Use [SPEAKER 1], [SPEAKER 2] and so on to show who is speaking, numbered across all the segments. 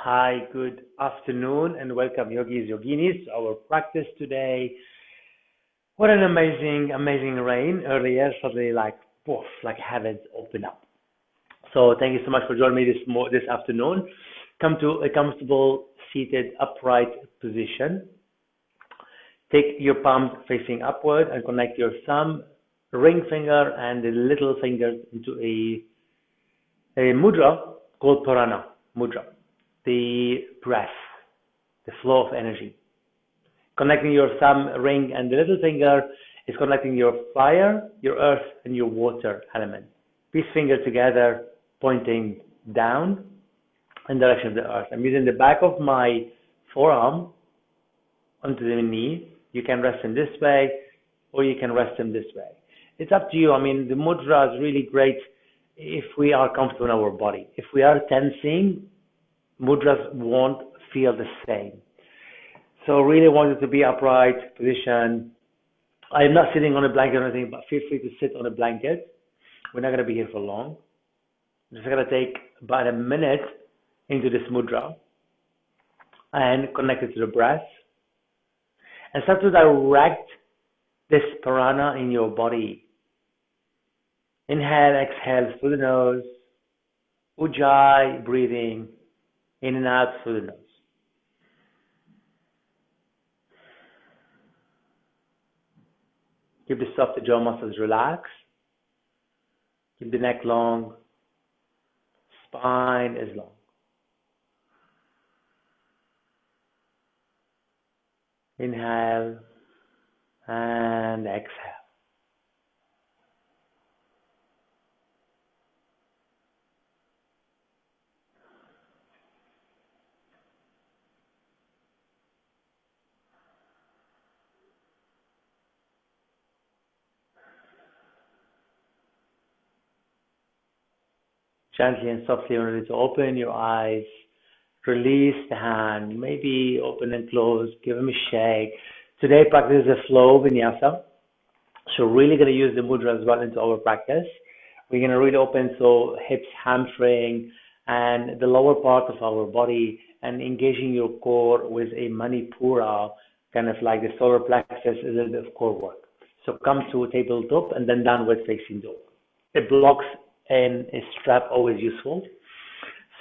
[SPEAKER 1] Hi, good afternoon, and welcome, yogis, yoginis, to our practice today. What an amazing rain earlier. Suddenly, like poof, like heavens open up. So, thank you so much for joining me this afternoon. Come to a comfortable, seated, upright position. Take your palms facing upward and connect your thumb, ring finger, and the little fingers into a mudra called Purana mudra. The breath, the flow of energy. Connecting your thumb, ring, and the little finger is connecting your fire, your earth, and your water element. These fingers together pointing down in the direction of the earth. I'm using the back of my forearm onto the knee. You can rest them this way, or you can rest them this way. It's up to you. I mean, the mudra is really great if we are comfortable in our body. If we are tensing, mudras won't feel the same. So really want you to be upright position. I am not sitting on a blanket or anything, but feel free to sit on a blanket. We're not going to be here for long. We're just going to take about a minute into this mudra and connect it to the breath. And start to direct this prana in your body. Inhale, exhale through the nose. Ujjayi breathing. In and out through the nose. Keep the soft jaw muscles relaxed. Keep the neck long. Spine is long. Inhale and exhale. Gently and softly, when ready to open your eyes, release the hand, maybe open and close, give them a shake. Today, practice is a flow vinyasa. So really going to use the mudra as well into our practice. We're going to really open so hips, hamstring, and the lower part of our body, and engaging your core with a manipura, kind of like the solar plexus, is a little bit of core work. So come to a tabletop and then downward facing dog. It blocks and a strap, always useful.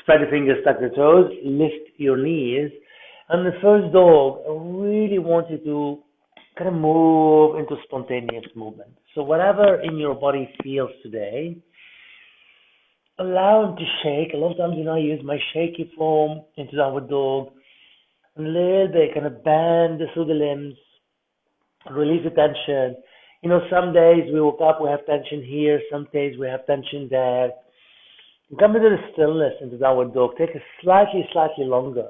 [SPEAKER 1] Spread the fingers, tuck the toes, lift your knees. And the first dog, I really want you to kind of move into spontaneous movement. So whatever in your body feels today, allow them to shake. A lot of times, I use my shaky form into downward dog. And a little bit, kind of bend through the limbs, release the tension. Some days we woke up, we have tension here. Some days we have tension there. Come into the stillness into downward dog. Take a slightly longer.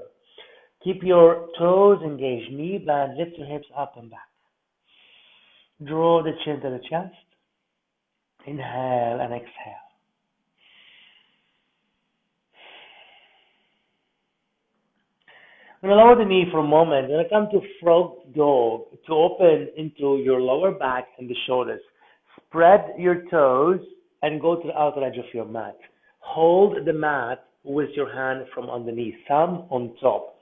[SPEAKER 1] Keep your toes engaged, knee bend, lift your hips up and back. Draw the chin to the chest. Inhale and exhale. I'm going to lower the knee for a moment. I'm going to come to frog dog to open into your lower back and the shoulders. Spread your toes and go to the outer edge of your mat. Hold the mat with your hand from underneath, thumb on top.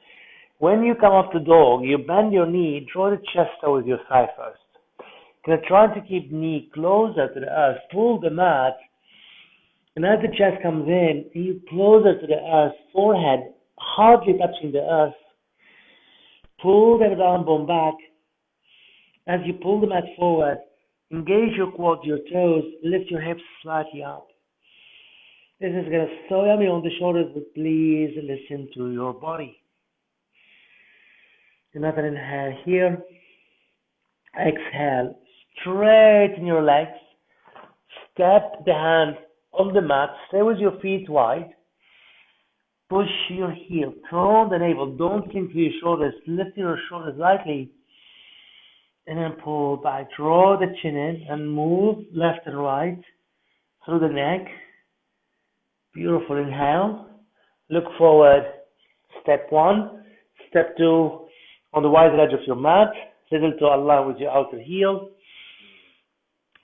[SPEAKER 1] When you come up to dog, you bend your knee, draw the chest out with your thigh first. You're trying to keep knee closer to the earth. Pull the mat, and as the chest comes in, you closer to the earth, forehead hardly touching the earth. Pull the down bone back. As you pull the mat forward, engage your quads, your toes, lift your hips slightly up. This is going to so yummy on the shoulders, but please listen to your body. Another inhale here. Exhale. Straighten your legs. Step the hands on the mat. Stay with your feet wide. Push your heel. Turn the navel. Don't sink to your shoulders. Lift your shoulders lightly. And then pull back. Draw the chin in and move left and right through the neck. Beautiful. Inhale. Look forward. Step one. Step two. On the wider edge of your mat. Little to align with your outer heel.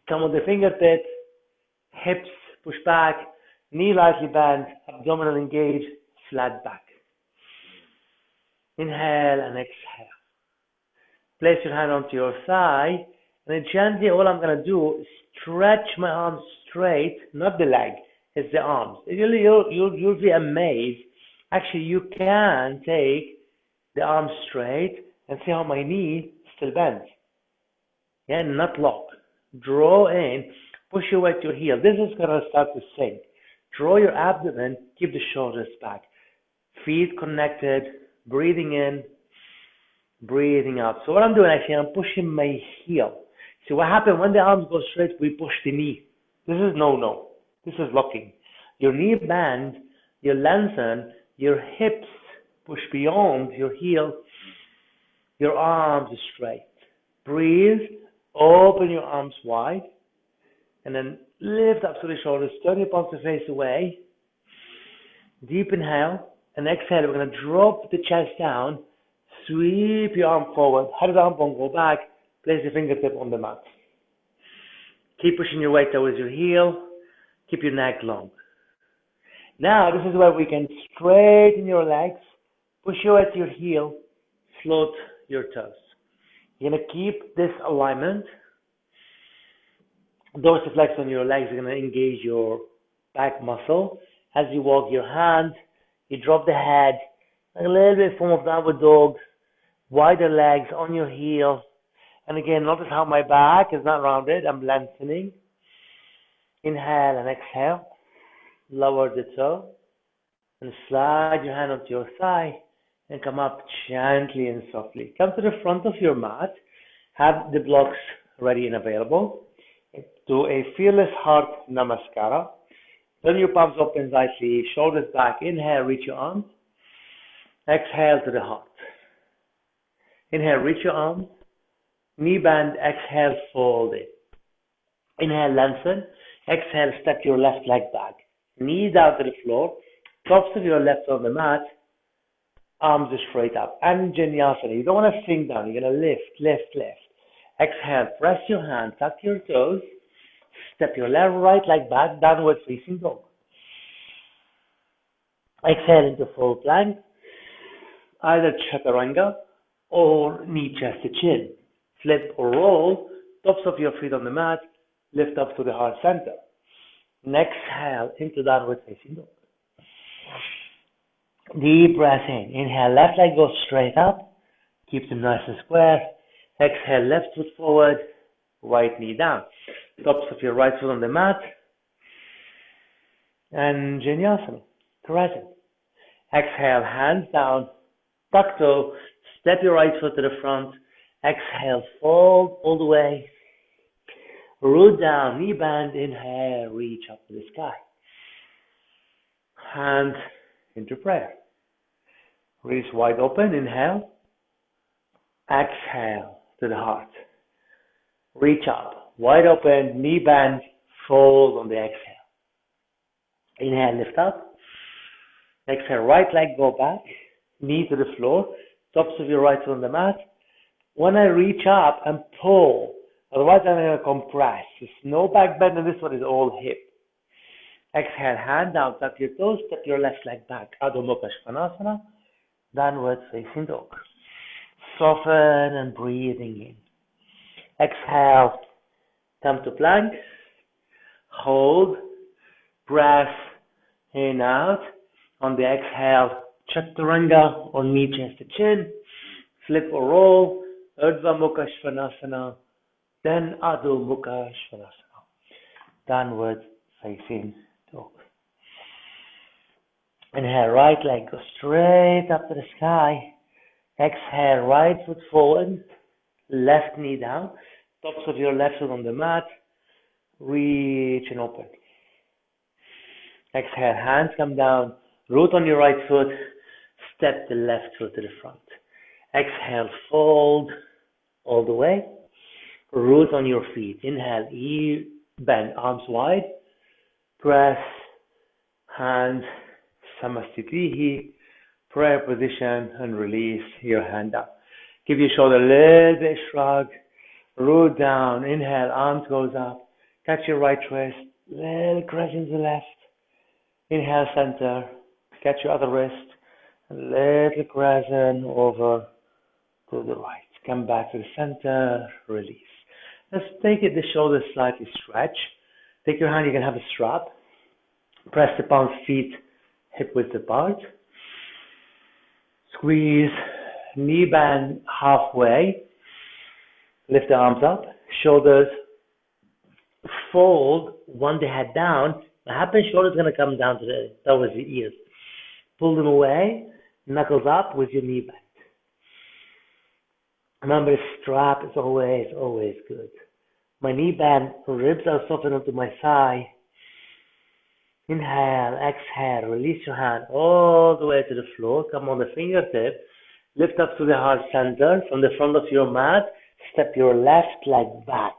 [SPEAKER 1] Come on the fingertips. Hips push back. Knee lightly bent. Abdominal engaged. Flat back. Inhale and exhale. Place your hand onto your thigh, and then gently, all I'm going to do is stretch my arms straight, not the leg, it's the arms. You'll be amazed. Actually, you can take the arms straight and see how my knee still bends. Yeah, not lock. Draw in, push your weight to your heel. This is going to start to sink. Draw your abdomen, keep the shoulders back. Feet connected, breathing in, breathing out. So what I'm doing actually, I'm pushing my heel. See what happens when the arms go straight, we push the knee. This is no. This is locking. Your knee bends, you lengthen, your hips push beyond your heel, your arms are straight. Breathe, open your arms wide, and then lift up to the shoulders, turn your palms to face away. Deep inhale, and exhale, we're going to drop the chest down, sweep your arm forward, head of the arm bone, go back, place your fingertip on the mat. Keep pushing your weight towards your heel, keep your neck long. Now, this is where we can straighten your legs, push your weight to your heel, float your toes. You're going to keep this alignment. Dorsiflex on your legs are going to engage your back muscle. As you walk your hand, you drop the head, a little bit form of downward dog, wider legs on your heel. And again, notice how my back is not rounded, I'm lengthening. Inhale and exhale. Lower the toe. And slide your hand onto your thigh and come up gently and softly. Come to the front of your mat. Have the blocks ready and available. Do a fearless heart namaskara. Turn your palms open slightly, shoulders back. Inhale, reach your arms. Exhale to the heart. Inhale, reach your arms. Knee bend, exhale, fold it. Inhale, lengthen. Exhale, step your left leg back. Knees down to the floor. Tops of your left on the mat. Arms are straight up. Anjaneyasana. You don't want to sink down. You're going to lift. Exhale, press your hand, tuck your toes. Step your right leg back, downward facing dog. Exhale into full plank. Either chaturanga or knee, chest to chin. Flip or roll, tops of your feet on the mat, lift up to the heart center. And exhale into downward facing dog. Deep breath in. Inhale, left leg goes straight up. Keep them nice and square. Exhale, left foot forward, right knee down. Tops of your right foot on the mat. And Anjaneyasana, crescent. Exhale, hands down, tuck toe, step your right foot to the front. Exhale, fold all the way. Root down, knee bend, inhale, reach up to the sky. Hand into prayer. Reach wide open, inhale. Exhale to the heart. Reach up, wide open, knee bend, fold on the exhale. Inhale, lift up. Exhale, right leg go back, knee to the floor, tops of your right foot on the mat. When I reach up and pull, otherwise I'm going to compress. There's no back bend, and this one is all hip. Exhale, hand down, tuck your toes, step your left leg back. Adho Mukha Svanasana, downward facing dog. Soften and breathing in. Exhale, come to plank. Hold, breath in, out. On the exhale, chaturanga or knee, chest to chin. Flip or roll, Urdhva Mukha Svanasana, then Adho Mukha Svanasana. Downward facing dog. Inhale, right leg goes straight up to the sky. Exhale, right foot forward, left knee down, tops of your left foot on the mat, reach and open. Exhale, hands come down, root on your right foot, step the left foot to the front. Exhale, fold all the way, root on your feet. Inhale, bend, arms wide, press, hands, Samastitihi, prayer position, and release your hand up. Give your shoulder a little bit shrug, root down, inhale, arms goes up, catch your right wrist, little crescent to the left, inhale center, catch your other wrist, A little crescent over to the right. Come back to the center, release. Let's take it, the shoulders slightly stretch. Take your hand, you can have a strap. Press the palms, feet hip width apart. Squeeze, knee bend halfway. Lift the arms up, shoulders fold, one the head down. What happens, shoulders going to come down towards the ears. Pull them away, knuckles up with your knee bend. Remember, strap is always, always good. My knee bend, ribs are softened onto my thigh. Inhale, exhale, release your hand all the way to the floor. Come on the fingertip. Lift up to the heart center. From the front of your mat, step your left leg back.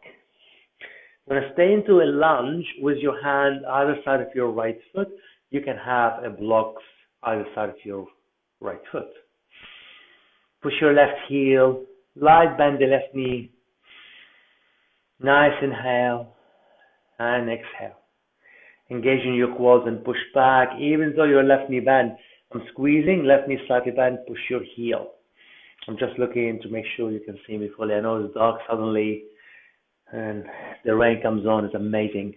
[SPEAKER 1] You're going to stay into a lunge with your hand either side of your right foot. You can have a block either side of your right foot. Push your left heel. Light bend the left knee. Nice inhale and exhale. Engage in your quads and push back. Even though your left knee bend, I'm squeezing, left knee slightly bend, push your heel. I'm just looking to make sure you can see me fully. I know it's dark suddenly and the rain comes on. It's amazing.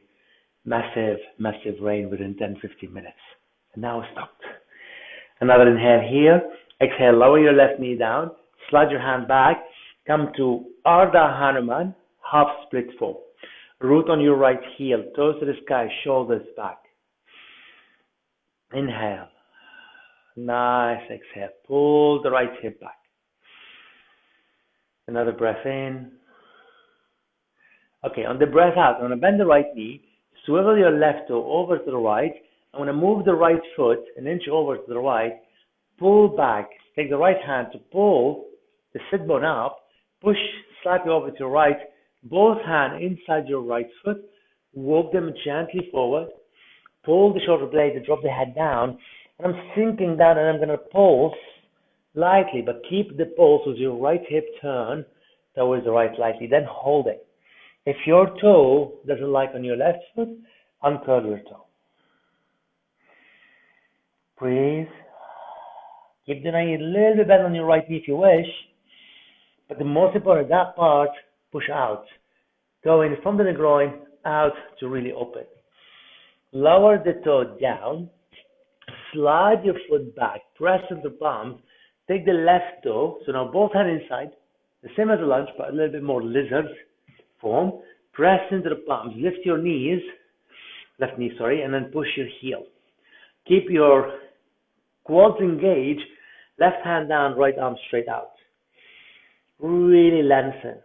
[SPEAKER 1] Massive, massive rain within 10-15 minutes. And now it's stopped. Another inhale here. Exhale, lower your left knee down. Slide your hand back. Come to Arda Hanuman, half split fold. Root on your right heel, toes to the sky, shoulders back. Inhale. Nice exhale. Pull the right hip back. Another breath in. Okay, on the breath out, I'm going to bend the right knee, swivel your left toe over to the right. I'm going to move the right foot an inch over to the right, pull back. Take the right hand to pull the sit bone up, push slightly over to your right, both hands inside your right foot, walk them gently forward, pull the shoulder blade and drop the head down, and I'm sinking down and I'm going to pulse lightly, but keep the pulse with your right hip turn towards the right lightly, then hold it. If your toe doesn't like on your left foot, uncurl your toe. Breathe. Keep the knee a little bit bent on your right knee if you wish, but the most important, that part, push out. Go in from the groin, out to really open. Lower the toe down, slide your foot back, press into palms, take the left toe, so now both hands inside, the same as a lunge, but a little bit more lizard form. Press into the palms, lift your knees, left knee, sorry, and then push your heel. Keep your quads engaged, left hand down, right arm straight out. Really lengthen.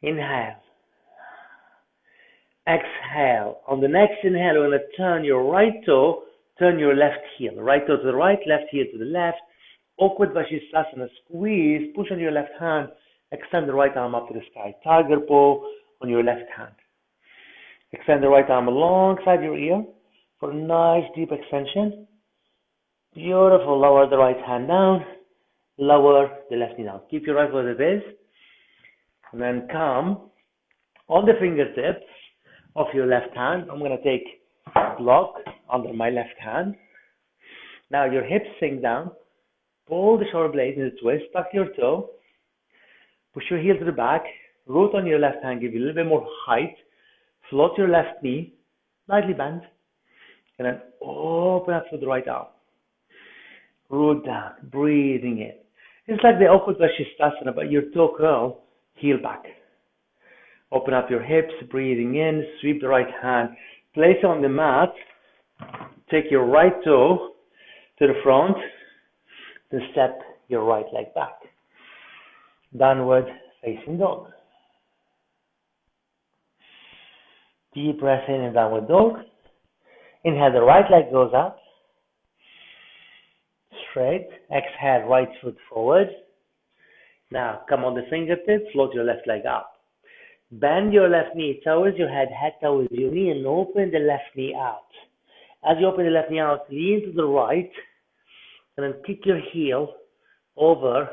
[SPEAKER 1] Inhale. Exhale. On the next inhale, you're going to turn your right toe, turn your left heel. Right toe to the right, left heel to the left. Awkward Rikshasana. Squeeze, push on your left hand, extend the right arm up to the sky. Tiger pose on your left hand. Extend the right arm alongside your ear for a nice deep extension. Beautiful. Lower the right hand down. Lower the left knee down. Keep your right foot as it is. And then come on the fingertips of your left hand. I'm going to take a block under my left hand. Now your hips sink down. Pull the shoulder blades into a twist. Tuck your toe. Push your heel to the back. Root on your left hand. Give you a little bit more height. Float your left knee. Lightly bend. And then open up to the right arm. Root down. Breathing in. It's like the awkward Tadasana, but your toe curl, heel back. Open up your hips, breathing in, sweep the right hand, place it on the mat, take your right toe to the front, then step your right leg back. Downward facing dog. Deep breath in and downward dog. Inhale, the right leg goes up. Straight. Exhale, right foot forward. Now, come on the fingertips, float your left leg up. Bend your left knee towards your head towards your knee, and open the left knee out. As you open the left knee out, lean to the right, and then kick your heel over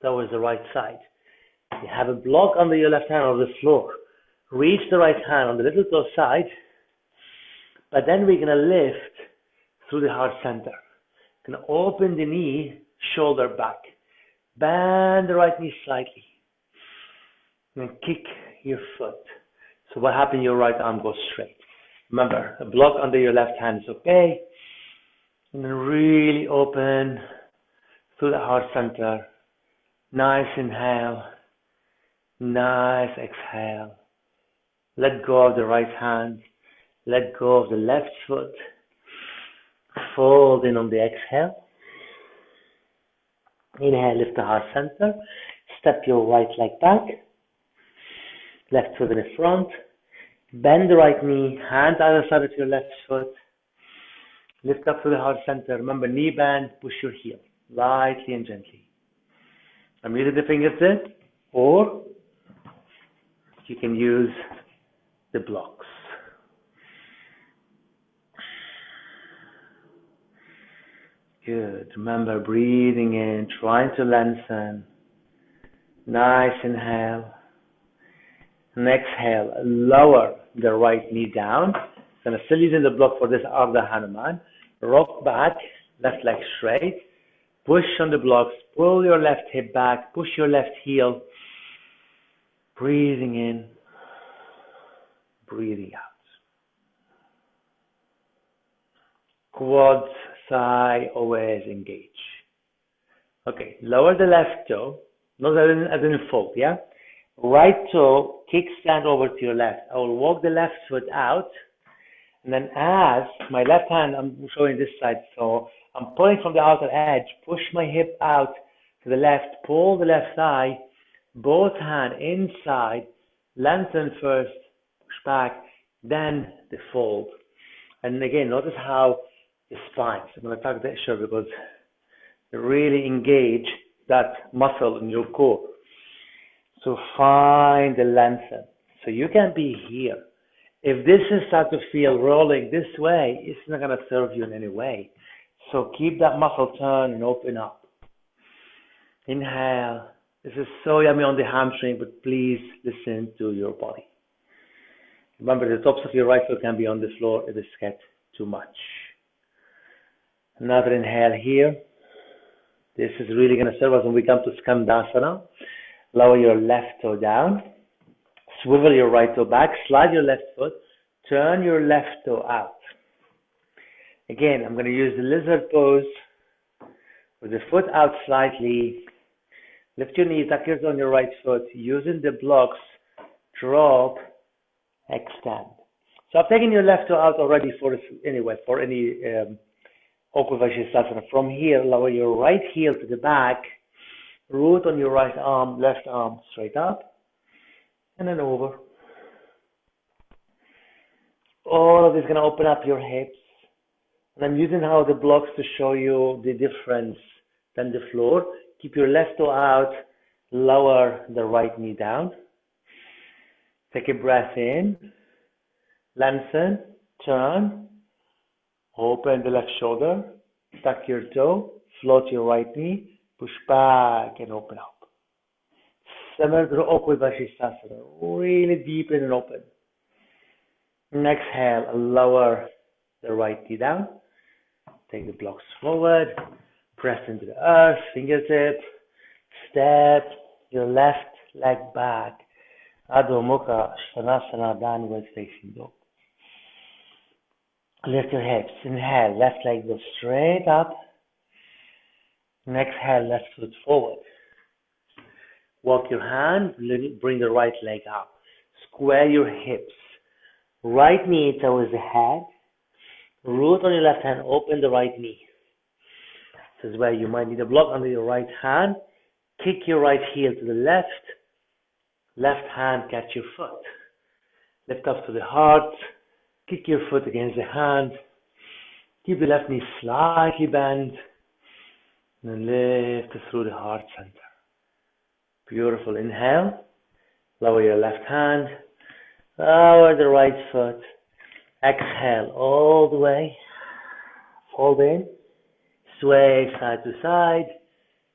[SPEAKER 1] towards the right side. You have a block under your left hand on the floor. Reach the right hand on the little toe side, but then we're going to lift through the heart center. Gonna open the knee, shoulder back. Bend the right knee slightly. And then kick your foot. So what happens? Your right arm goes straight. Remember, a block under your left hand is okay. And then really open through the heart center. Nice inhale. Nice exhale. Let go of the right hand. Let go of the left foot. Fold in on the exhale. Inhale, lift the heart center. Step your right leg back. Left foot in the front. Bend the right knee. Hand either side of your left foot. Lift up to the heart center. Remember, knee bend. Push your heel. Lightly and gently. I'm using the fingertips, or you can use the blocks. Good. Remember, breathing in, trying to lengthen. Nice inhale. And exhale. Lower the right knee down. Gonna still using the block for this Arda Hanuman. Rock back, left leg straight. Push on the blocks. Pull your left hip back. Push your left heel. Breathing in. Breathing out. Quads, thigh, always engage. Okay, lower the left toe. Not as in fold, yeah? Right toe, kickstand over to your left. I will walk the left foot out. And then as my left hand, I'm showing this side, so I'm pulling from the outer edge, push my hip out to the left, pull the left thigh, both hands inside, lengthen first, push back, then the fold. And again, notice how the spine, so I'm going to tuck that shirt because you really engage that muscle in your core. So find the lengthen. So you can be here. If this is start to feel rolling this way, it's not going to serve you in any way. So keep that muscle turn and open up. Inhale. This is so yummy on the hamstring, but please listen to your body. Remember, the tops of your right foot can be on the floor if it's get too much. Another inhale here. This is really going to serve us when we come to Skandasana. Lower your left toe down. Swivel your right toe back. Slide your left foot. Turn your left toe out. Again, I'm going to use the lizard pose with the foot out slightly. Lift your knee, tuck your toe on your right foot. Using the blocks, drop, extend. So I've taken your left toe out already for any Glow Vinyasa. From here, lower your right heel to the back. Root on your right arm, left arm straight up. And then over. All of this is going to open up your hips. And I'm using how the blocks to show you the difference than the floor. Keep your left toe out. Lower the right knee down. Take a breath in. Lengthen. Turn. Open the left shoulder. Tuck your toe. Float your right knee. Push back and open up. Similar to Glow Vinyasa. Really deepen and open. And exhale. Lower the right knee down. Take the blocks forward. Press into the earth. Fingertip. Step your left leg back. Adho Mukha Svanasana, downward facing dog. Lift your hips. Inhale. Left leg goes straight up. And exhale. Left foot forward. Walk your hand. Bring the right leg up. Square your hips. Right knee towards the head. Root on your left hand. Open the right knee. This is where you might need a block under your right hand. Kick your right heel to the left. Left hand, catch your foot. Lift up to the heart. Kick your foot against the hand. Keep the left knee slightly bent. And then lift it through the heart center. Beautiful. Inhale. Lower your left hand. Lower the right foot. Exhale all the way. Fold in. Sway side to side.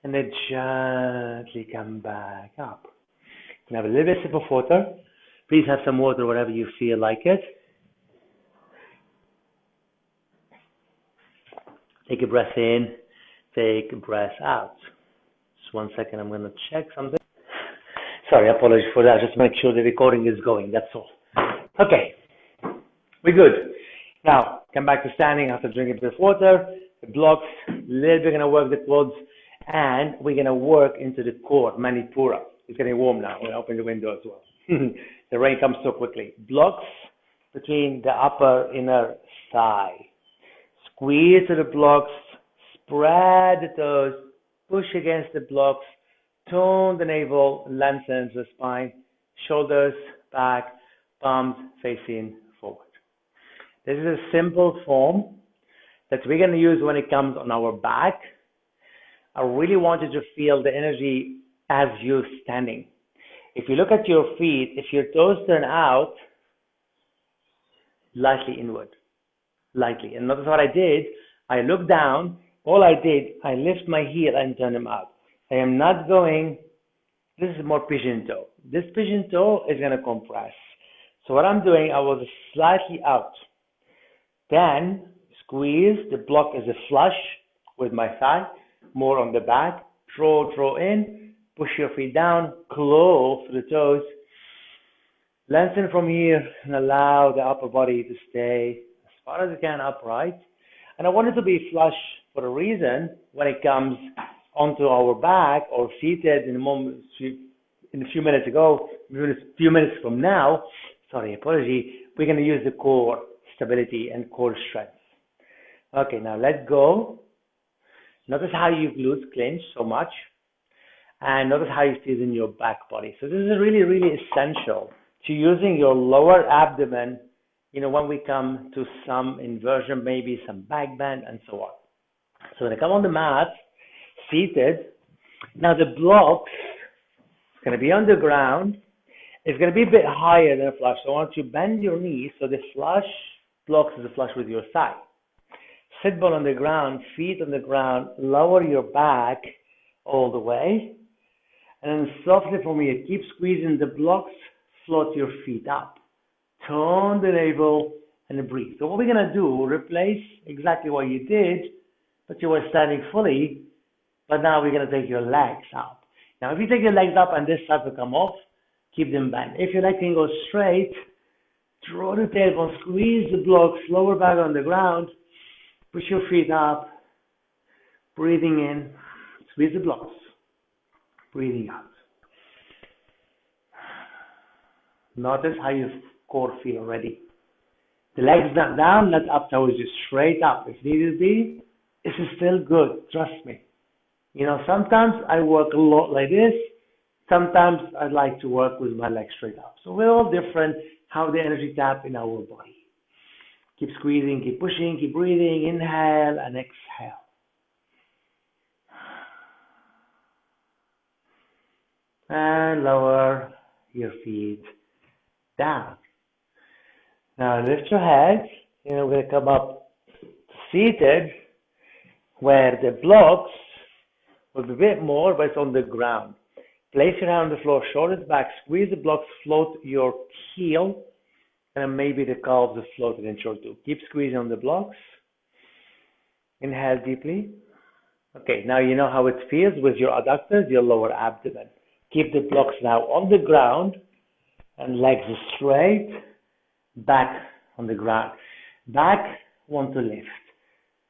[SPEAKER 1] And then gently come back up. You can have a little bit sip of water. Please have some water wherever you feel like it. Take a breath in. take a breath out. Just 1 second, I'm going to check something. Sorry, apologies for that. Just make sure the recording is going, that's all. Okay, we're good. Now, come back to standing after drinking a bit of water. The blocks, a little bit going to work the quads, and we're going to work into the core, Manipura. It's getting warm now. We'll open the window as well. The rain comes so quickly. Blocks between the upper inner thigh. Squeeze to the blocks, spread the toes, push against the blocks, tone the navel, lengthen the spine, shoulders back, palms facing forward. This is a simple form that we're going to use when it comes on our back. I really want you to feel the energy as you're standing. If you look at your feet, if your toes turn out, lightly inward, lightly. And notice what I did. I look down. All I did, I lift my heel and turn them out. I am not going, this is more pigeon toe. This pigeon toe is going to compress. So what I'm doing, I was slightly out. Then squeeze, the block is a flush with my thigh, more on the back, draw in, push your feet down, close the toes, lengthen from here and allow the upper body to stay as far as it can upright. And I want it to be flush for a reason when it comes onto our back or seated in a few minutes from now, we're going to use the core stability and core strength. Okay, now let go. Notice how your glutes clench so much, and notice how you feel in your back body. So this is really, really essential to using your lower abdomen, when we come to some inversion, maybe some back bend and so on. So when I come on the mat, seated, now the blocks is going to be on the ground. It's going to be a bit higher than a flush. So I want you to bend your knees so the flush blocks is a flush with your thigh. Sit bone on the ground, feet on the ground, lower your back all the way. And then softly from here, keep squeezing the blocks, float your feet up. Tone the navel and breathe. So what we're going to do, replace exactly what you did, but you were standing fully, but now we're going to take your legs up. Now if you take your legs up and this starts to come off, keep them bent. If your leg can go straight, draw the tailbone, squeeze the blocks, lower back on the ground, push your feet up, breathing in, squeeze the blocks, breathing out. Notice how your core feel already. The legs not down, not up, toes just straight up. If needed be, this is still good, trust me. Sometimes I work a lot like this. Sometimes I like to work with my legs straight up. So we're all different how the energy tap in our body. Keep squeezing, keep pushing, keep breathing. Inhale and exhale. And lower your feet down. Now lift your head. We're going to come up seated where the blocks will be a bit more, but it's on the ground. Place your hand on the floor, shoulders back, squeeze the blocks, float your heel, and then maybe the calves are floated in short too. Keep squeezing on the blocks. Inhale deeply. Okay, now you know how it feels with your adductors, your lower abdomen. Keep the blocks now on the ground and legs straight, back on the ground. Back, want to lift.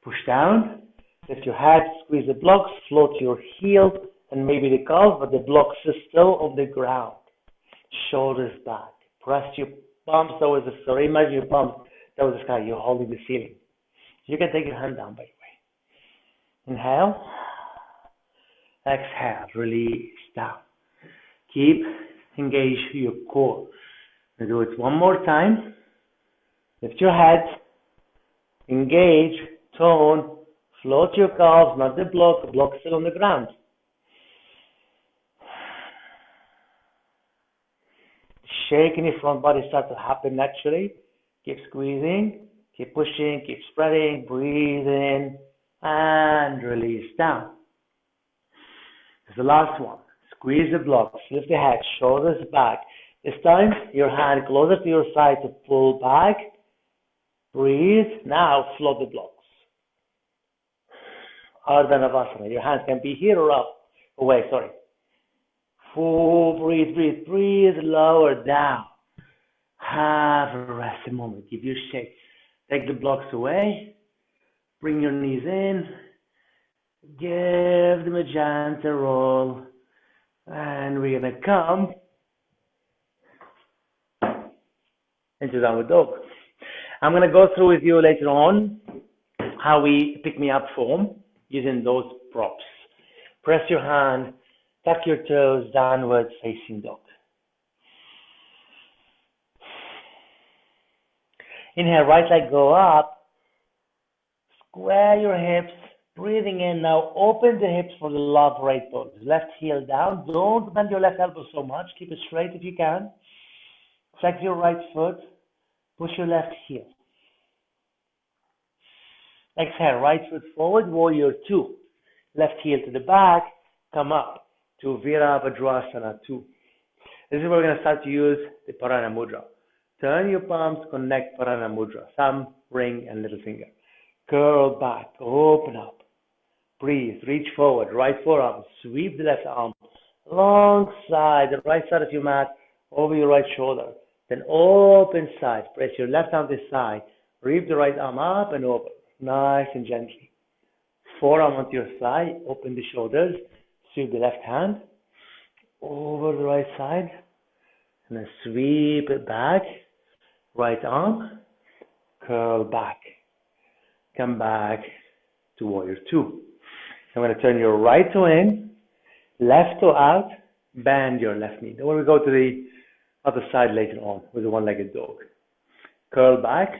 [SPEAKER 1] Push down, lift your head, squeeze the blocks, float your heel, and maybe the calf, but the blocks are still on the ground. Shoulders back. Press your palms towards the floor. Imagine your palms towards the sky. You're holding the ceiling. You can take your hand down, by the way. Inhale. Exhale. Release down. Keep engage your core. We'll do it one more time. Lift your head. Engage. Tone. Float your calves, not the block. The block is still on the ground. Shake in your front body starts to happen naturally. Keep squeezing, keep pushing, keep spreading, breathe in, and release down. This is the last one. Squeeze the blocks, lift the head, shoulders back. This time, your hand closer to your side to pull back. Breathe. Now, float the blocks. Arda Navasana. Your hands can be here or up. Away, sorry. Full, breathe, breathe, breathe. Lower down. Have a rest a moment. Give your shape. Take the blocks away. Bring your knees in. Give them a gentle roll. And we're going to come into downward dog. I'm going to go through with you later on how we pick me up form using those props. Press your hand, tuck your toes, downward facing dog. Inhale, right leg go up. Square your hips. Breathing in now. Open the hips for the love right pose. Left heel down. Don't bend your left elbow so much. Keep it straight if you can. Flex your right foot. Push your left heel. Exhale, right foot forward. Warrior 2. Left heel to the back. Come up to Virabhadrasana 2. This is where we're going to start to use the Parana Mudra. Turn your palms, connect Parana Mudra. Thumb, ring, and little finger. Curl back, open up. Breathe, reach forward, right forearm, sweep the left arm alongside the right side of your mat, over your right shoulder. Then open side, press your left arm this side, reach the right arm up and over, nice and gently. Forearm onto your thigh, open the shoulders, sweep the left hand, over the right side, and then sweep it back, right arm, curl back. Come back to Warrior 2. I'm going to turn your right toe in, left toe out, bend your left knee. Then we go to the other side later on with the one-legged dog. Curl back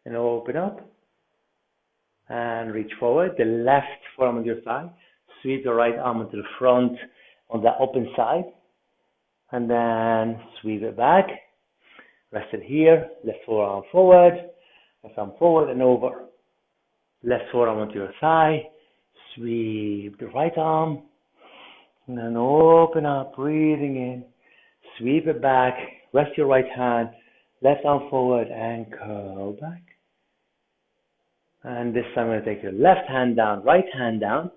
[SPEAKER 1] and open up and reach forward. The left forearm on your thigh. Sweep the right arm into the front on the open side. And then sweep it back. Rest it here. Left forearm forward. Left arm forward and over. Left forearm onto your thigh. Sweep the right arm. And then open up, breathing in. Sweep it back. Rest your right hand. Left arm forward and curl back. And this time I'm going to take your left hand down, right hand down.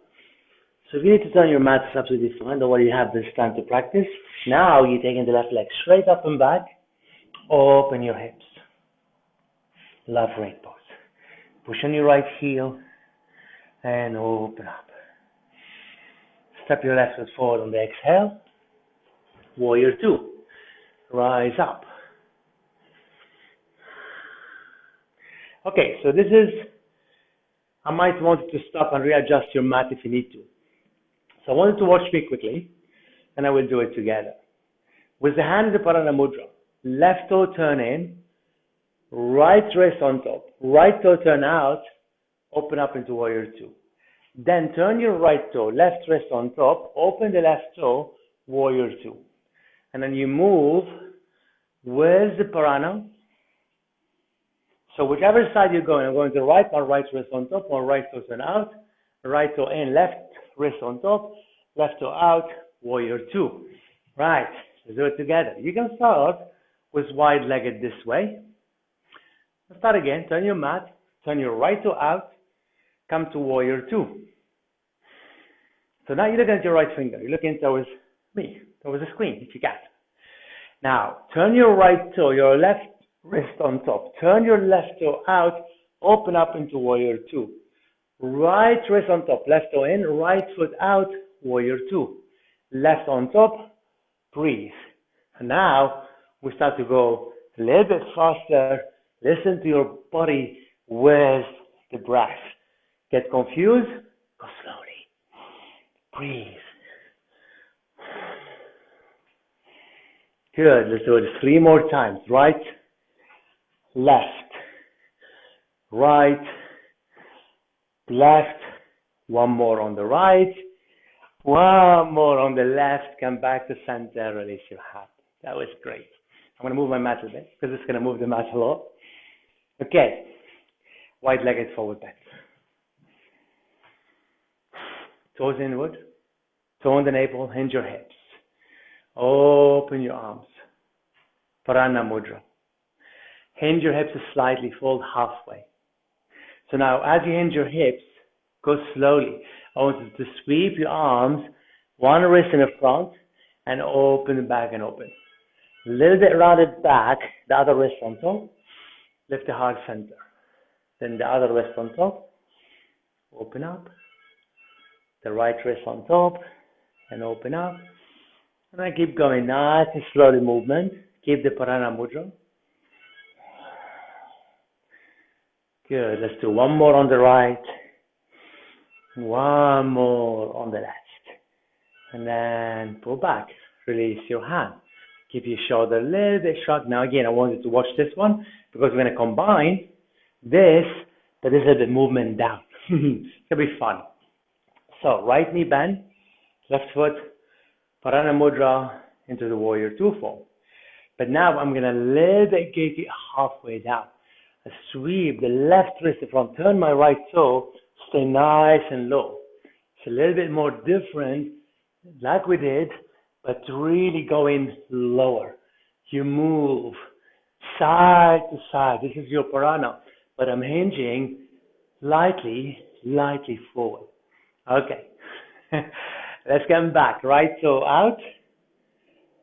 [SPEAKER 1] So if you need to turn your mat, it's absolutely fine. Don't worry, you have this time to practice. Now you're taking the left leg straight up and back. Open your hips. Love right pose. Push on your right heel and open up. Step your left foot forward on the exhale. Warrior 2. Rise up. Okay, so this is, I might want to stop and readjust your mat if you need to. So I want you to watch me quickly, and I will do it together. With the hand in the Parana Mudra, left toe turn in, right wrist on top, right toe turn out, open up into Warrior 2. Then turn your right toe, left wrist on top, open the left toe, Warrior 2. And then you move with the Parana. So whichever side you're going, I'm going to the right, or right wrist on top, or right toe turn out, right toe in, left wrist on top, left toe out, Warrior 2. Right, let's do it together. You can start with wide-legged this way. Let's start again. Turn your mat, turn your right toe out, come to Warrior 2. So now you're looking at your right finger. You're looking towards me, towards the screen, if you can. Now, turn your right toe, your left wrist on top. Turn your left toe out, open up into Warrior 2. Right wrist on top, left toe in, right foot out, Warrior 2. Left on top, breathe. And now, we start to go a little bit faster. Listen to your body with the breath. Get confused? Go slowly. Breathe. Good. Let's do it 3 more times. Right, left, right, left. 1 more on the right. 1 more on the left. Come back to center. Release your hand. That was great. I'm going to move my mat a bit because it's going to move the mat a lot. Okay. Wide-legged forward bend. Toes inward. Toe on the navel. Hinge your hips. Open your arms. Parana Mudra. Hinge your hips slightly. Fold halfway. So now, as you hinge your hips, Go slowly. I want you to sweep your arms, one wrist in the front, and open back and open. A little bit rounded back, the other wrist on top. Lift the heart center. Then the other wrist on top. Open up. The right wrist on top. And open up. And I keep going. Nice and slowly movement. Keep the Parana Mudra. Good. Let's do one more on the right. One more on the left. And then pull back. Release your hand. Keep your shoulder a little bit shrugged. Now again, I want you to watch this one because we're going to combine this, but this is the movement down. It's going to be fun. So right knee bend, left foot, Parana Mudra into the Warrior Two form. But now I'm going to little bit get it halfway down. I sweep the left wrist in front, turn my right toe, stay nice and low. It's a little bit more different, like we did, but really going lower. You move side to side. This is your Parana, but I'm hinging lightly forward. Okay. Let's come back. Right toe out,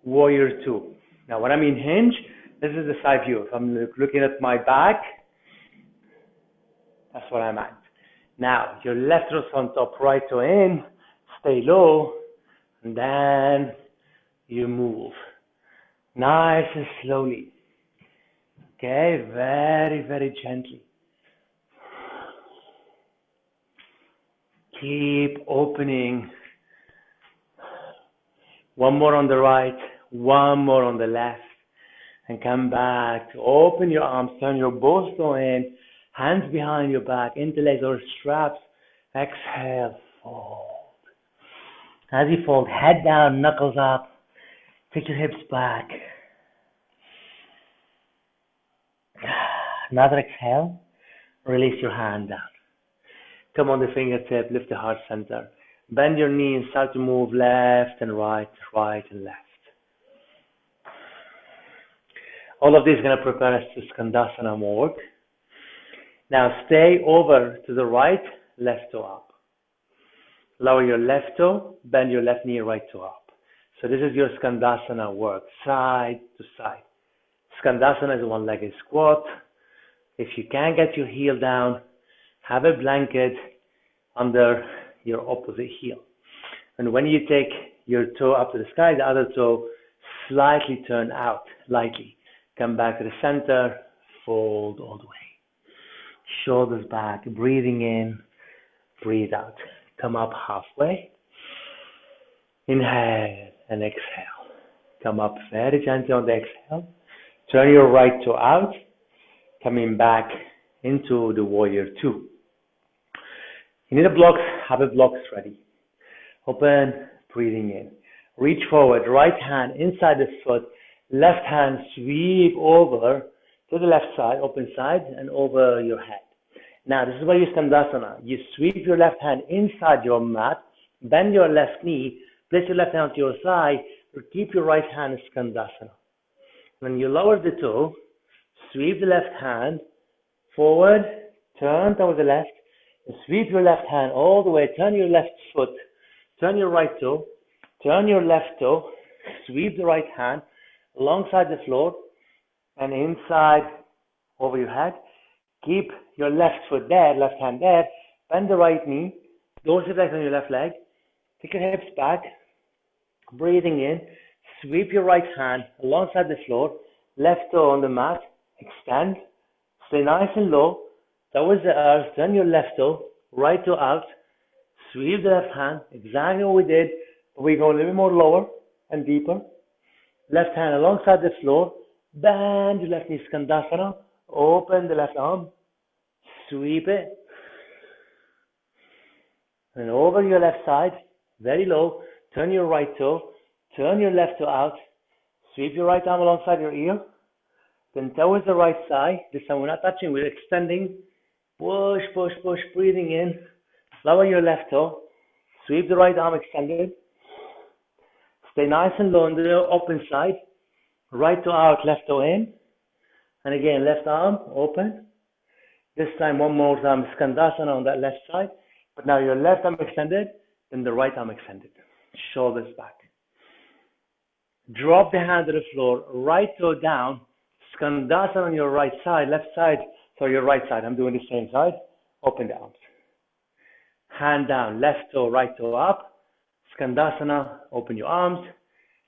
[SPEAKER 1] Warrior Two. Now, when I mean hinge, this is the side view. If I'm looking at my back, that's what I meant. Now, your left wrist on top, right toe in, stay low, and then you move. Nice and slowly. Okay, very, very gently. Keep opening. One more on the right, one more on the left. And come back to open your arms, turn your both toe in, hands behind your back, interlace or straps. Exhale, fold. As you fold, head down, knuckles up, take your hips back. Another exhale, release your hand down. Come on the fingertip, lift the heart center. Bend your knee and start to move left and right and left. All of this is going to prepare us to Skandasana work. Now stay over to the right, left toe up. Lower your left toe, bend your left knee, right toe up. So this is your Skandasana work, side to side. Skandasana is a one-legged squat. If you can't get your heel down, have a blanket under your opposite heel. And when you take your toe up to the sky, the other toe slightly turn out, lightly. Come back to the center, fold all the way. Shoulders back, breathing in, breathe out. Come up halfway. Inhale and exhale. Come up very gently on the exhale. Turn your right toe out, coming back into the Warrior Two. You need a block, have a blocks ready. Open, breathing in. Reach forward, right hand inside the foot, left hand sweep over to the left side, open side, and over your head. Now, this is where you Skandasana. You sweep your left hand inside your mat, bend your left knee, place your left hand to your side, keep your right hand in Skandasana. When you lower the toe, sweep the left hand forward, turn towards the left, and sweep your left hand all the way, turn your left foot, turn your right toe, turn your left toe, sweep the right hand alongside the floor and inside over your head. Keep your left foot there, left hand there, bend the right knee, dorsiflex on your left leg, take your hips back, breathing in, sweep your right hand alongside the floor, left toe on the mat, extend, stay nice and low, towards the earth, turn your left toe, right toe out, sweep the left hand, exactly what we did, but we go a little bit more lower and deeper. Left hand alongside the floor, bend your left knee, Skandasana, open the left arm, sweep it, and over your left side, very low, turn your right toe, turn your left toe out, sweep your right arm alongside your ear, then towards the right side. This time we're not touching, we're extending, push, push, push, breathing in, lower your left toe, sweep the right arm extended, stay nice and low on the open side, right toe out, left toe in, and again, left arm open. This time, one more time, Skandasana on that left side. But now your left arm extended, then the right arm extended. Shoulders back. Drop the hand to the floor, right toe down, Skandasana on your right side, left side, so your right side, I'm doing the same side, open the arms. Hand down, left toe, right toe up, Skandasana, open your arms,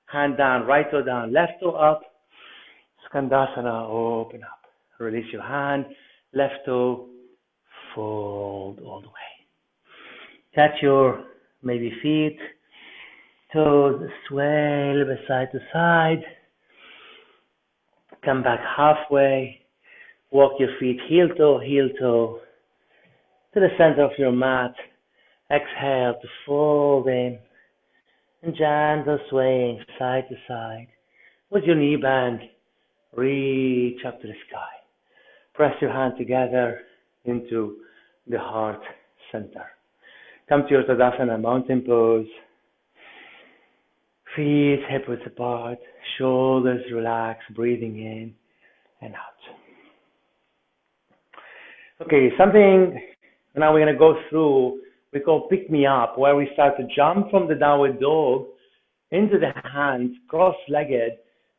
[SPEAKER 1] hand down, right toe down, left toe up, Skandasana, open up. Release your hand, left toe, fold all the way. Touch your maybe feet, toes, sway a little bit side to side. Come back halfway. Walk your feet heel toe to the center of your mat. Exhale to fold in and gentle swaying side to side. With your knee bend, reach up to the sky. Press your hand together into the heart center. Come to your Tadasana, mountain pose. Feet hip width apart, shoulders relaxed, breathing in and out. Okay, something now we're going to go through, we call pick me up, where we start to jump from the downward dog into the hands, cross-legged,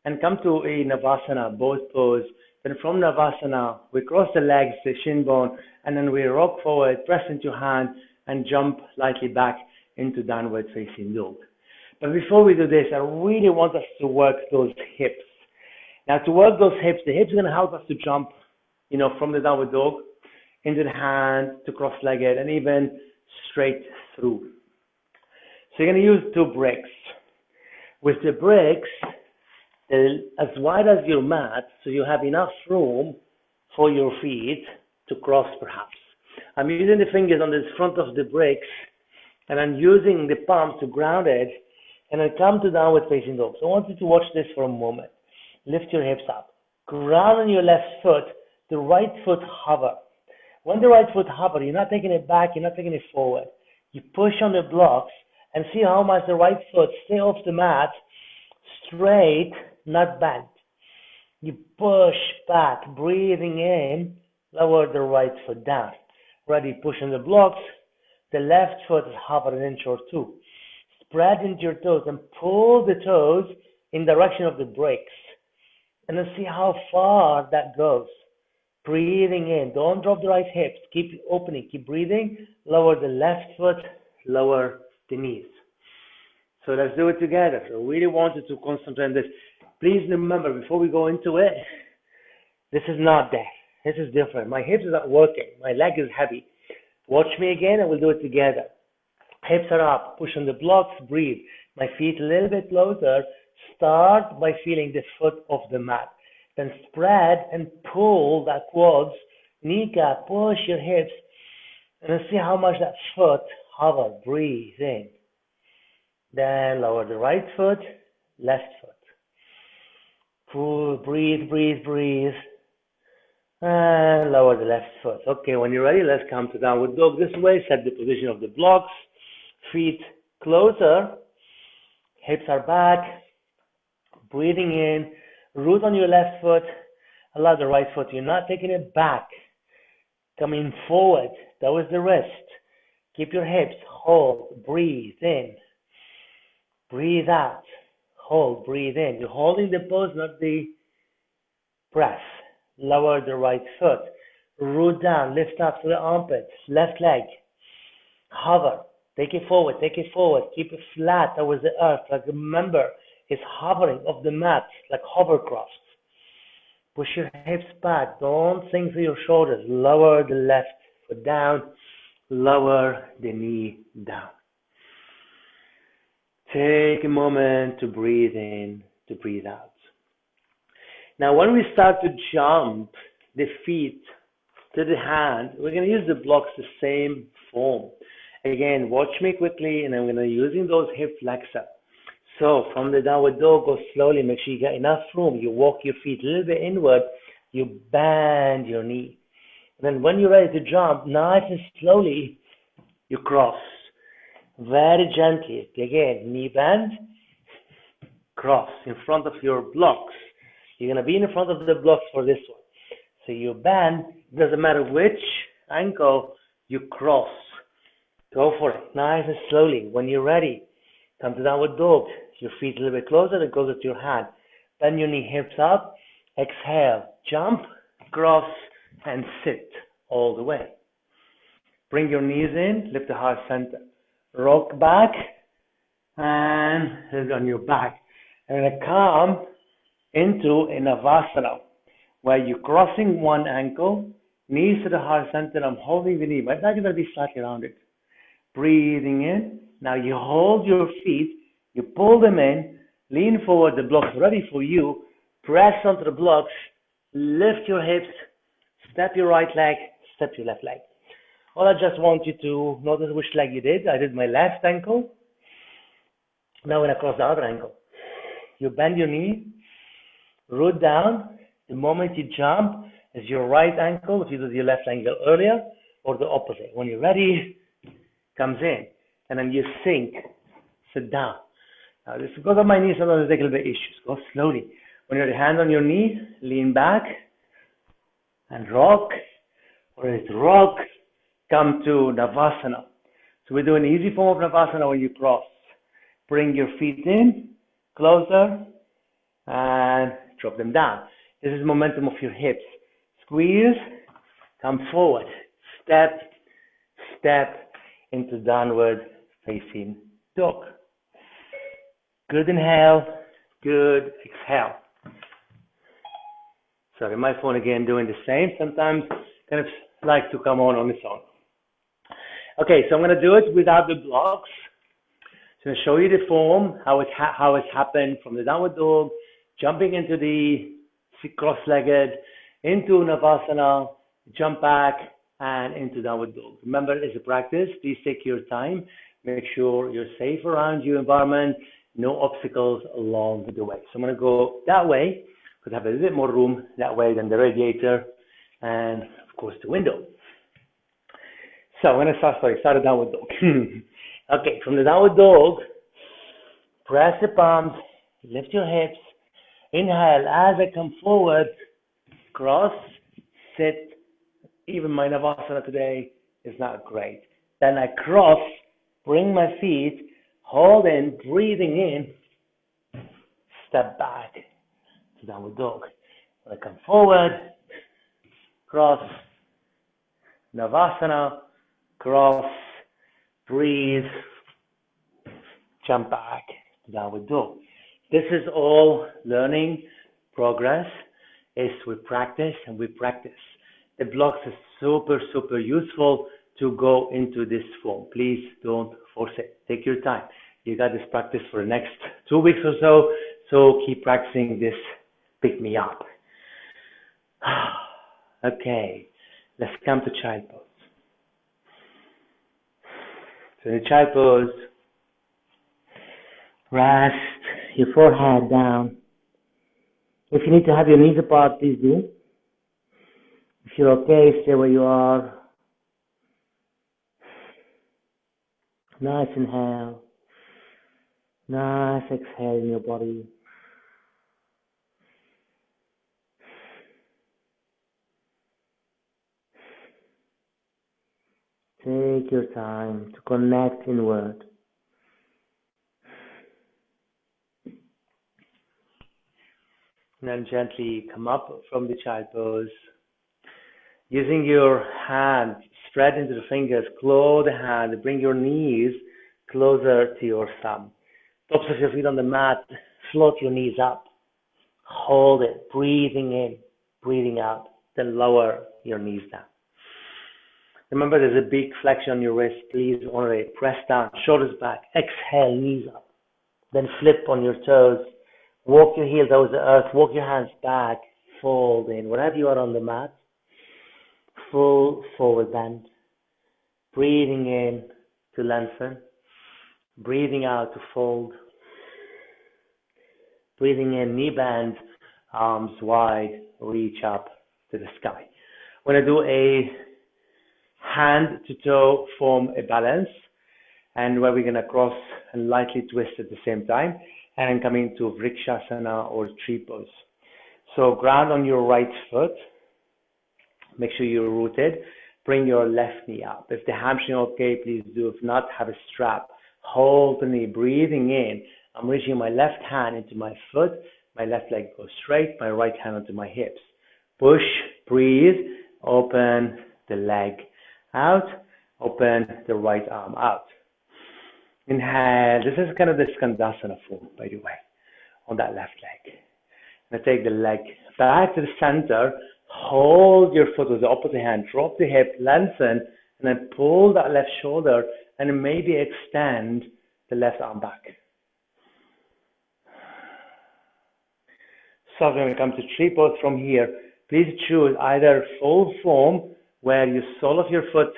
[SPEAKER 1] and come to a Navasana, boat pose. Then from Navasana, we cross the legs, the shin bone, and then we rock forward, press into hand, and jump lightly back into downward facing dog. But before we do this, I really want us to work those hips. Now, to work those hips, the hips are going to help us to jump, from the downward dog into the hand to cross-legged and even straight through. So you're going to use 2 bricks. With the bricks, they're as wide as your mat, so you have enough room for your feet to cross perhaps. I'm using the fingers on the front of the bricks, and I'm using the palm to ground it, and I come to downward facing dog. So I want you to watch this for a moment. Lift your hips up. Ground on your left foot, the right foot hover. When the right foot hover, you're not taking it back, you're not taking it forward. You push on the blocks and see how much the right foot stay off the mat, straight, not bent. You push back, breathing in, lower the right foot down. Ready, push on the blocks. The left foot is hover an inch or 2. Spread into your toes and pull the toes in direction of the bricks. And then see how far that goes. Breathing in. Don't drop the right hips. Keep opening. Keep breathing. Lower the left foot. Lower the knees. So let's do it together. So I really want you to concentrate on this. Please remember, before we go into it, this is not there. This is different. My hips are not working. My leg is heavy. Watch me again and we'll do it together. Hips are up. Push on the blocks. Breathe. My feet a little bit closer. Start by feeling the foot of the mat. Then spread and pull that quads, kneecap, push your hips, and then see how much that foot hover. Breathe in. Then lower the right foot, left foot. Pull, breathe, breathe, breathe. And lower the left foot. Okay, when you're ready, let's come to downward dog this way. Set the position of the blocks. Feet closer. Hips are back. Breathing in. Root on your left foot. Allow the right foot. You're not taking it back. Coming forward. That was the wrist. Keep your hips. Hold. Breathe in. Breathe out. Hold. Breathe in. You're holding the pose, not the breath. Lower the right foot. Root down. Lift up to the armpits. Left leg. Hover. Take it forward. Take it forward. Keep it flat towards the earth. Like remember, it's hovering off the mat like hovercraft. Push your hips back. Don't sink through your shoulders. Lower the left foot down. Lower the knee down. Take a moment to breathe in, to breathe out. Now, when we start to jump the feet to the hand, we're going to use the blocks the same form. Again, watch me quickly, and I'm going to be using those hip flexor. So, from the downward dog, go slowly. Make sure you get enough room. You walk your feet a little bit inward. You bend your knee. And then when you're ready to jump, nice and slowly, you cross. Very gently. Again, knee bend, cross in front of your blocks. You're going to be in front of the blocks for this one. So you bend, doesn't matter which ankle, you cross. Go for it, nice and slowly. When you're ready, come to downward dog. Your feet a little bit closer and closer to your hand. Bend your knee, hips up. Exhale, jump, cross, and sit all the way. Bring your knees in, lift the heart center. Rock back, and head on your back. And then come into a Navasana, where you're crossing one ankle, knees to the heart center. I'm holding the knee, but now you're going to be slightly rounded. Breathing in. Now you hold your feet, you pull them in, lean forward, the block's ready for you. Press onto the blocks, lift your hips, step your right leg, step your left leg. All I just want you to notice which leg you did. I did my left ankle. Now when I cross the other ankle, you bend your knee, root down. The moment you jump is your right ankle, if you did your left ankle earlier, or the opposite. When you're ready, comes in, and then you sink, sit down. Now this, because of my knees, sometimes I take a little bit issues. Go slowly. When you're hand on your knee, lean back and rock, or it's rock, come to Navasana. So we do an easy form of Navasana when you cross. Bring your feet in, closer, and drop them down. This is momentum of your hips. Squeeze, come forward, step, step, into downward facing dog. Good inhale, good exhale. Sorry, my phone again doing the same. Sometimes kind of like to come on its own. Okay, so I'm going to do it without the blocks. So I'm going to show you the form, how it's happened from the downward dog, jumping into the cross-legged, into Navasana, jump back, and into downward dog. Remember, it's a practice. Please take your time. Make sure you're safe around your environment. No obstacles along the way. So I'm going to go that way, because I have a little bit more room that way than the radiator, and of course the window. So I'm going to start a downward dog. Okay, from the downward dog, press the palms, lift your hips, inhale as I come forward, cross, sit. Even my Navasana today is not great. Then I cross, bring my feet, hold in, breathing in, step back to downward dog. When I come forward, cross, Navasana, cross, breathe, jump back to downward dog. This is all learning, progress. Is we practice and we practice. The blocks are super, super useful to go into this form. Please don't force it. Take your time. You got this practice for the next 2 weeks or so, so keep practicing this. Pick me up. Okay, let's come to child pose. So in child pose, rest your forehead down. If you need to have your knees apart, please do. If you're okay, stay where you are. Nice inhale. Nice exhale in your body. Take your time to connect inward. And then gently come up from the child pose. Using your hand, spread into the fingers, claw the hand, bring your knees closer to your thumb. Tops of your feet on the mat, float your knees up. Hold it, breathing in, breathing out, then lower your knees down. Remember, there's a big flexion on your wrist. Please honor it. Press down, shoulders back. Exhale, knees up. Then flip on your toes. Walk your heels towards the earth. Walk your hands back. Fold in. Wherever you are on the mat, full forward bend. Breathing in to lengthen. Breathing out to fold. Breathing in, knee bend, arms wide, reach up to the sky. We're going to do a hand to toe form a balance, and where we're going to cross and lightly twist at the same time, and then coming to Rikshasana or tree pose. So ground on your right foot, make sure you're rooted, bring your left knee up. If the hamstring okay, please do. If not, have a strap. Hold the knee, breathing in. I'm reaching my left hand into my foot. My left leg goes straight, my right hand onto my hips. Push, breathe, open the leg out, open the right arm out. Inhale. This is kind of the Skandasana form, by the way, on that left leg. Now take the leg back to the center. Hold your foot with the opposite hand. Drop the hip, lengthen, and then pull that left shoulder and maybe extend the left arm back. So when we come to tree pose from here, please choose either full form where you sole of your foot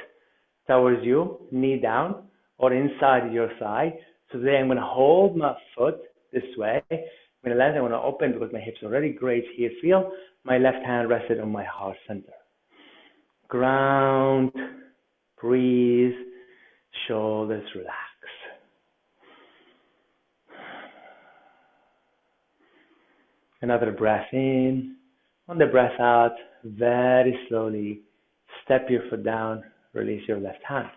[SPEAKER 1] towards you, knee down, or inside your thigh. So today I'm going to hold my foot this way. I'm going to land, I'm going to open because my hips are already great here. Feel my left hand rested on my heart center. Ground, breathe, shoulders relax. Another breath in. On the breath out, very slowly, step your foot down, release your left hand.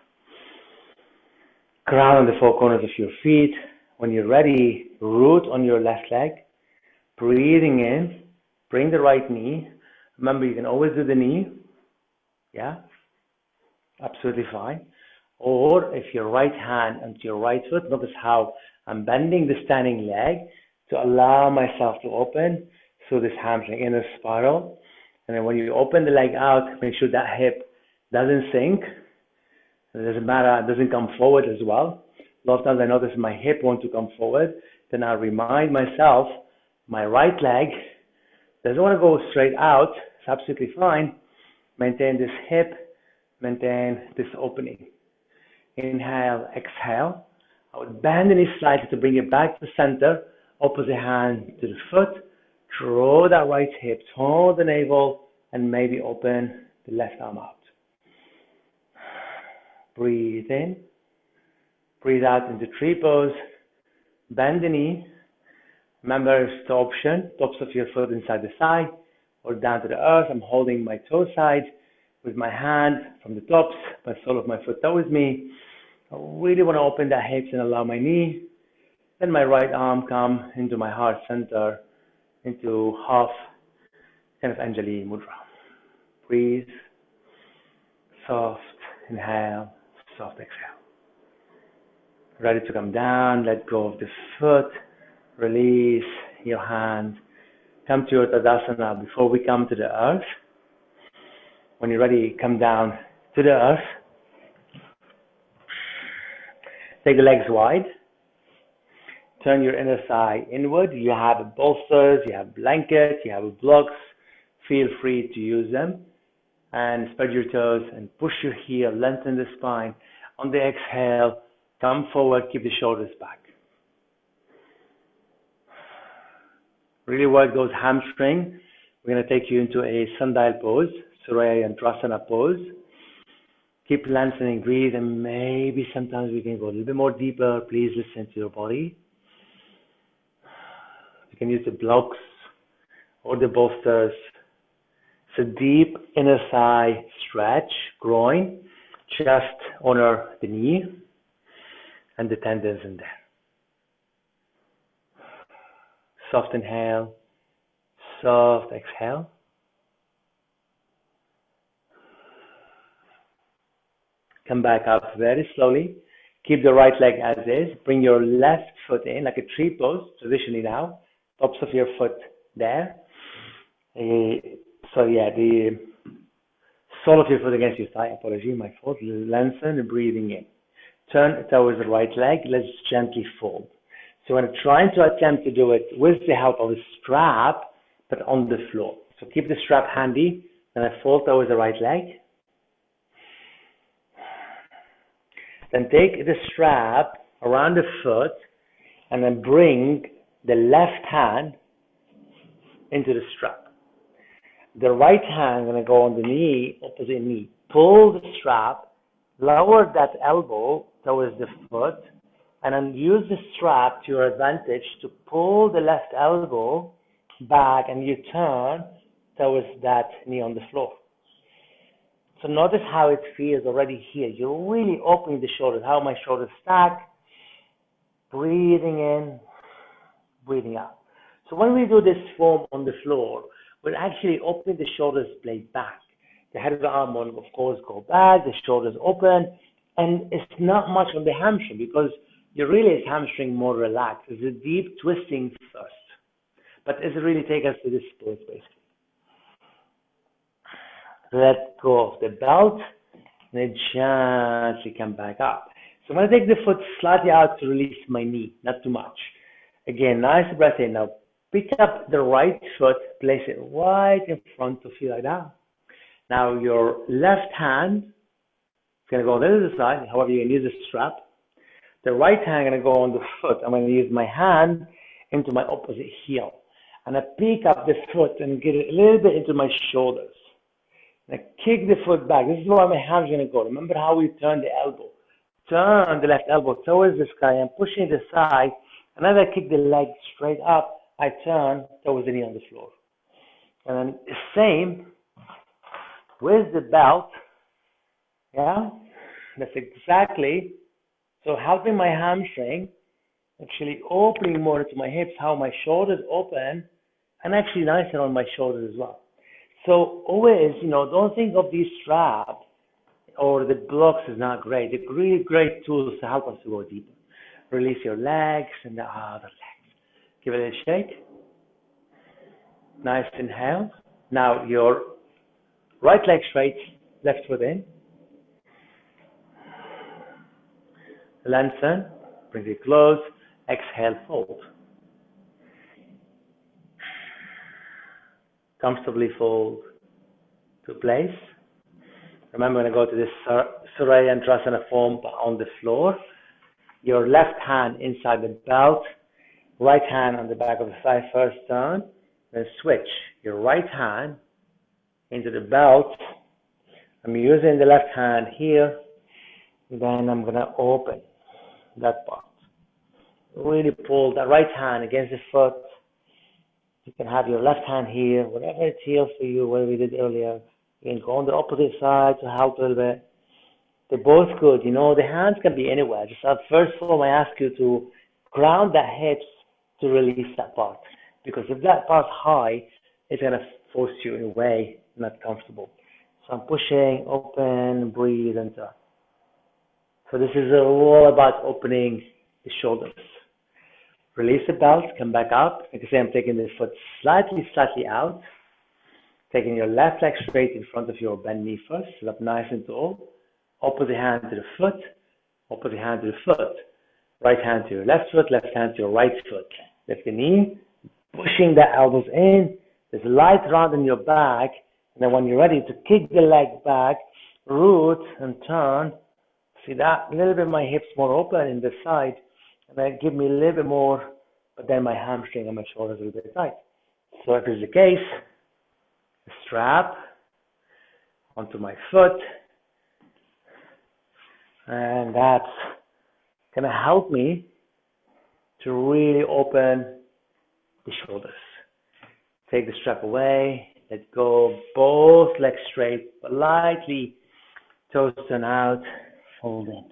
[SPEAKER 1] Ground on the four corners of your feet. When you're ready, root on your left leg. Breathing in, bring the right knee. Remember, you can always do the knee. Yeah, absolutely fine. Or if your right hand onto your right foot, notice how I'm bending the standing leg to allow myself to open through this hamstring inner spiral. And then when you open the leg out, make sure that hip doesn't sink. It doesn't matter, it doesn't come forward as well. A lot of times I notice my hip wants to come forward. Then I remind myself, my right leg doesn't want to go straight out. It's absolutely fine. Maintain this hip, maintain this opening. Inhale, exhale. I would bend the knee slightly to bring it back to center. Opposite hand to the foot. Draw that right hip, hold the navel, and maybe open the left arm out. Breathe in. Breathe out into tree pose. Bend the knee. Remember, it's the option. Tops of your foot inside the thigh or down to the earth. I'm holding my toe side with my hand from the tops, my sole of my foot towards me. I really want to open the hips and allow my knee. Then my right arm come into my heart center, into half kind of Anjali Mudra. Breathe. Soft inhale, soft exhale. Ready to come down, let go of the foot, release your hand, come to your Tadasana before we come to the earth. When you're ready, come down to the earth. Take the legs wide. Turn your inner thigh inward. You have bolsters, you have blankets, you have blocks. Feel free to use them. And spread your toes and push your heel, lengthen the spine. On the exhale, come forward, keep the shoulders back. Really work those hamstrings. We're going to take you into a Sundial Pose, Surya Yantrasana pose. Keep lengthening, breathe, and maybe sometimes we can go a little bit more deeper. Please listen to your body. You can use the blocks or the bolsters. It's a deep inner thigh stretch, groin. Just honor the knee and the tendons in there. Soft inhale, soft exhale. Come back up very slowly. Keep the right leg as is. Bring your left foot in like a tree pose, traditionally now. Tops of your foot there. The sole of your foot against your thigh. Apology, my fault. Lengthen and breathing in. Turn towards the right leg. Let's gently fold. So I'm trying to attempt to do it with the help of a strap, but on the floor. So keep the strap handy. Then I fold towards the right leg. Then take the strap around the foot and then bring the left hand into the strap. The right hand going to go on the knee, opposite knee. Pull the strap, lower that elbow towards the foot, and then use the strap to your advantage to pull the left elbow back and you turn towards that knee on the floor. So notice how it feels already here. You're really opening the shoulders, how my shoulders stack, breathing in, breathing out. So when we do this form on the floor, we're actually opening the shoulders blade back. The head of the arm will, of course, go back, the shoulders open, and it's not much on the hamstring because you really hamstring more relaxed. It's a deep twisting first. But it's really take us to this place, basically. Let go of the belt, and then gently come back up. So I'm going to take the foot slightly out to release my knee, not too much. Again, nice breath in. Now pick up the right foot, place it right in front of you like that. Now your left hand is going to go on the other side, however you can use a strap. The right hand is going to go on the foot. I'm going to use my hand into my opposite heel. And I pick up the foot and get it a little bit into my shoulders. And I kick the foot back. This is where my hand's going to go. Remember how we turn the elbow. Turn the left elbow towards the sky. I'm pushing the side. And as I kick the leg straight up, I turn towards the knee on the floor. And then the same with the belt. Yeah, that's exactly. So helping my hamstring, actually opening more into my hips, how my shoulders open, and actually nicer on my shoulders as well. So always, don't think of these straps or the blocks as not great. They're really great tools to help us to go deeper. Release your legs and the other legs. Give it a shake. Nice inhale. Now your right leg straight, left foot in. Lengthen. Bring it close. Exhale, fold. Comfortably fold to place. Remember, when I go to this Surya and Tadasana form on the floor, your left hand inside the belt, right hand on the back of the thigh, first turn, then switch your right hand into the belt. I'm using the left hand here, then I'm going to open that part. Really pull that right hand against the foot. You can have your left hand here, whatever it feels for you, what we did earlier. You can go on the opposite side to help a little bit. They're both good. The hands can be anywhere. Just first of all, I ask you to ground the hips to release that part. Because if that part's high, it's going to force you in a way not comfortable. So I'm pushing, open, breathe, and turn. So this is all about opening the shoulders. Release the belt, come back up. Like I say, I'm taking the foot slightly out. Taking your left leg straight in front of your bent knee first. Sit up nice and tall. Opposite hand to the foot. Opposite hand to the foot. Right hand to your left foot. Left hand to your right foot. Lift the knee. Pushing the elbows in. There's a light round in your back. And then when you're ready to kick the leg back, root and turn. See that? A little bit my hips more open in the side. And then give me a little bit more, but then my hamstring and my shoulders a little bit tight. So if it's the case, the strap onto my foot. And that's going to help me to really open the shoulders. Take the strap away, let go, both legs straight, but lightly toes turn out, fold in.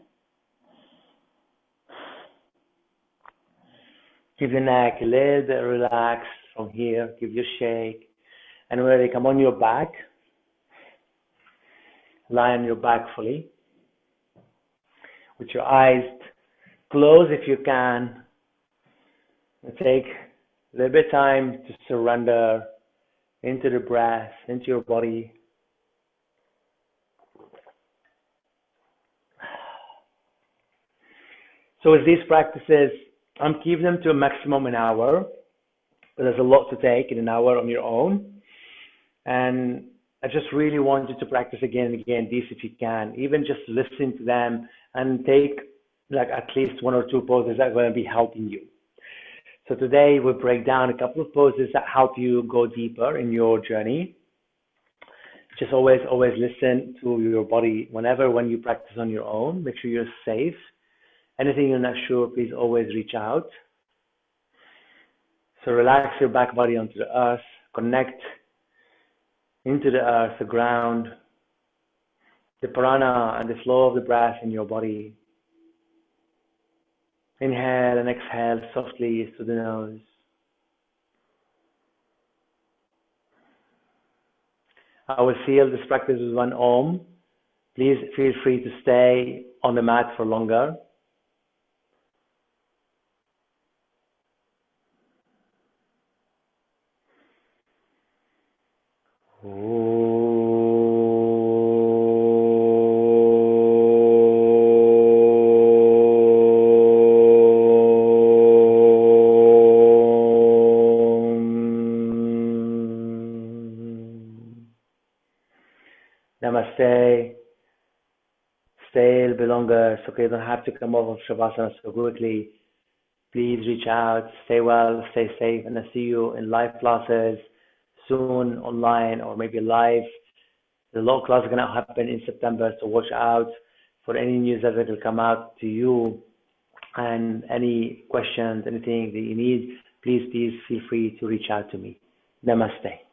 [SPEAKER 1] Give your neck a little bit relaxed from here, give your shake, and when you come on your back, lie on your back fully, with your eyes closed if you can, and take a little bit of time to surrender into the breath, into your body. So with these practices, I'm keeping them to a maximum an hour, but there's a lot to take in an hour on your own. And I just really want you to practice again and again these if you can, even just listen to them and take like at least one or two poses that are going to be helping you. So today we'll break down a couple of poses that help you go deeper in your journey. Just always listen to your body when you practice on your own. Make sure you're safe. Anything you're not sure, please always reach out. So relax your back body onto the earth. Connect into the earth, the ground. the prana and the flow of the breath in your body. Inhale and exhale softly through the nose. I will seal this practice with one Om. Please feel free to stay on the mat for longer. Namaste. Stay a little bit longer. It's okay, you don't have to come off of Shavasana so quickly. Please reach out. Stay well, stay safe, and I'll see you in live classes soon, online or maybe live. The low class is going to happen in September, so watch out for any news that will come out to you. And any questions, anything that you need, please feel free to reach out to me. Namaste.